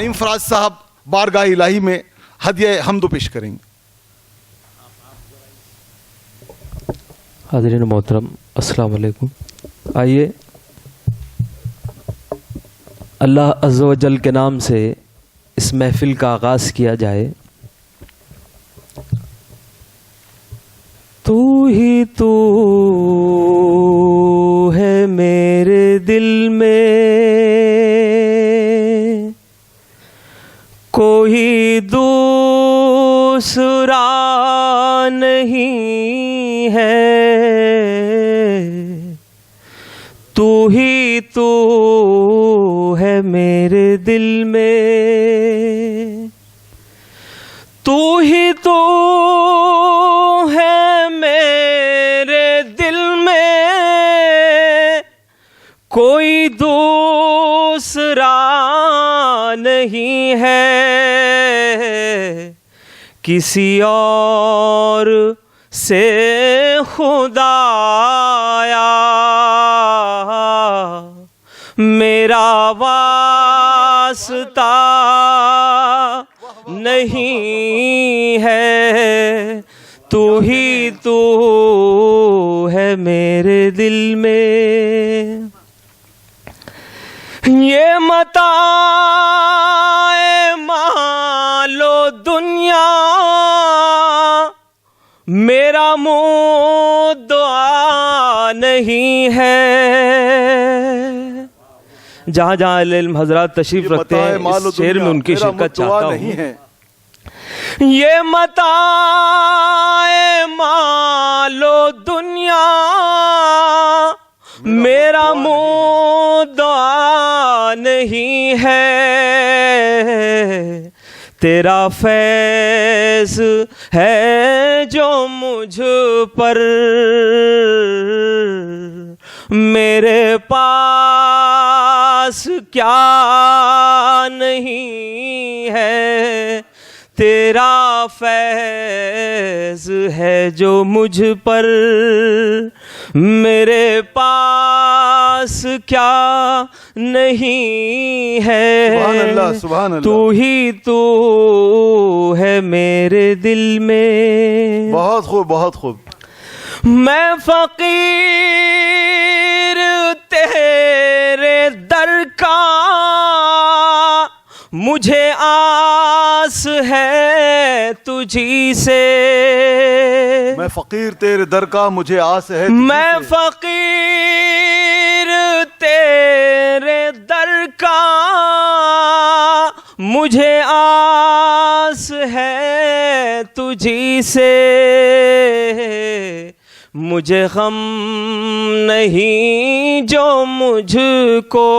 नईम फराज साहब बारगाह इलाही में हदिया हम्द पेश करेंगे। हाज़रीन मोहतरम, अस्सलाम वालेकुम। आइए अल्लाह अज़्ज़ व जल के नाम से इस महफ़िल का आगाज़ किया जाए। तू ही तू है मेरे दिल में, कोई दूसरा नहीं है। तू ही तू है मेरे दिल में, तू ही तू है मेरे दिल में, कोई दूसरा नहीं है। किसी और से खुदाया मेरा वास्ता नहीं है। तू ही तू है मेरे दिल में। ये मताए मालो दुनिया मेरा मुद्दा नहीं है। जहाँ जहाँ इल्म हजरात तशरीफ रखते हैं, इस शेर में उनकी शिरकत चाहता हूँ। ये मताए मालो दुनिया मेरा मुद्दा नहीं है। तेरा फैज़ है जो मुझ पर, मेरे पास क्या नहीं है। तेरा फैज़ है जो मुझ पर, मेरे पास क्या नहीं है। सुभान अल्लाह, सुभान अल्लाह। तू ही तू है मेरे दिल में। बहुत खूब, बहुत खूब। मैं फ़कीर तेरे दर का, मुझे आस है तुझी से। मैं फ़कीर तेरे दर का, मुझे आस है तुझी मैं से। फ़कीर तेरे दर का, मुझे आस है तुझी से। मुझे गम नहीं जो मुझको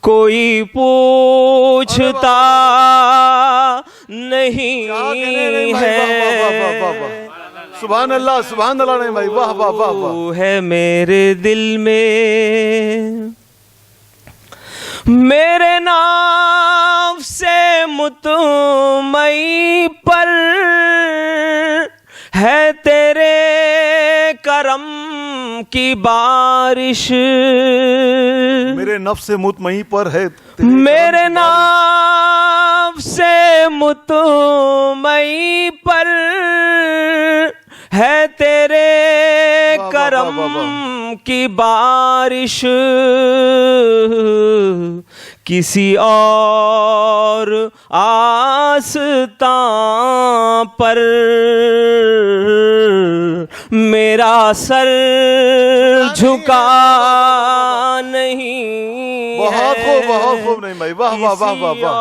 कोई पूछता नहीं है। सुभान अल्लाह, सुभान अल्लाह। नहीं भाई, वाह वाह वाह वाह। तू है मेरे दिल में, मेरे नाम से मुतमई पर है तेरे करम की बारिश। मेरे नफ्स से मुतमई पर है मेरे नाम से मुतमई पर है तेरे करम की बारिश। किसी और आस्था पर मेरा सर झुका नहीं। बहुत खूब, बहुत खूब। नहीं भाई, वाह वाह वाह वाह वाह।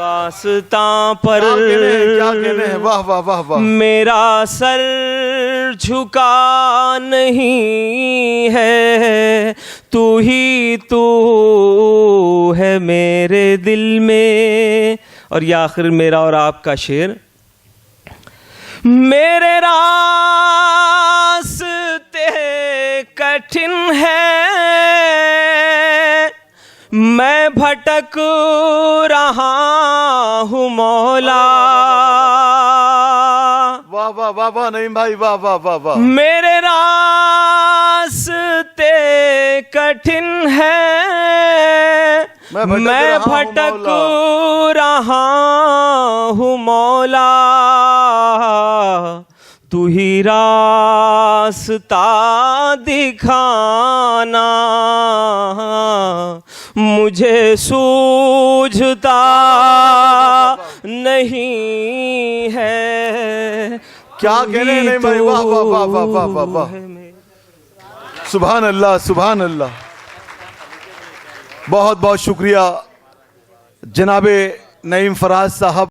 आस्था पर क्या कहने हैं, वाह वाह वाह वाह। मेरा सर झुका नहीं है। तू ही तू है मेरे दिल में। और ये आखिर मेरा और आपका शेर। मेरे रास्ते कठिन है, मैं भटक रहा हूँ मौला। वाह वाह वाह वाह। नहीं भाई, वाह वाह वाह वाह। मेरे रास्ते कठिन है, मैं भटक रहा हूँ मौला, तू ही रास्ता दिखाना, मुझे सूझता नहीं है। क्या कहने नहीं भाई, वाह वाह वाह वाह वाह वाह वाह, सुभान अल्लाह सुभान अल्लाह। बहुत बहुत शुक्रिया जनाबे नईम फराज साहब।